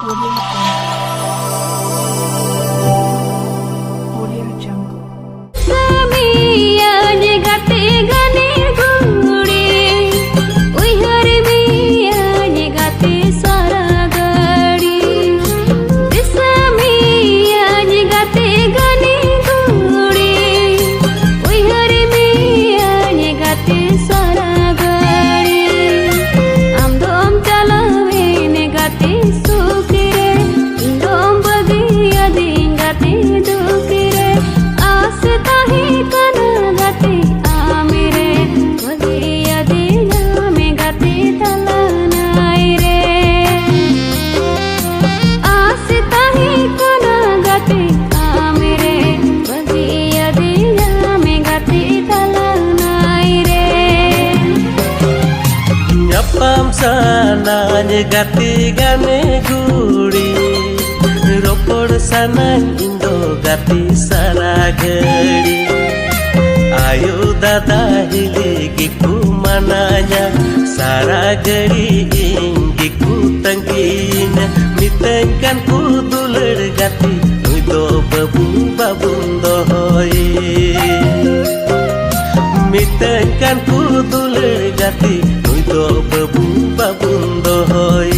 Audio Jungle. Sananya gati gane guri ropor sananya indo gati saragari ayo dada hiligiku mananya saragari inggiku tanggina mitengkan ku duler gati nudo babu babundo hoy mitengkan ku duler gati nudo babu babundo hoy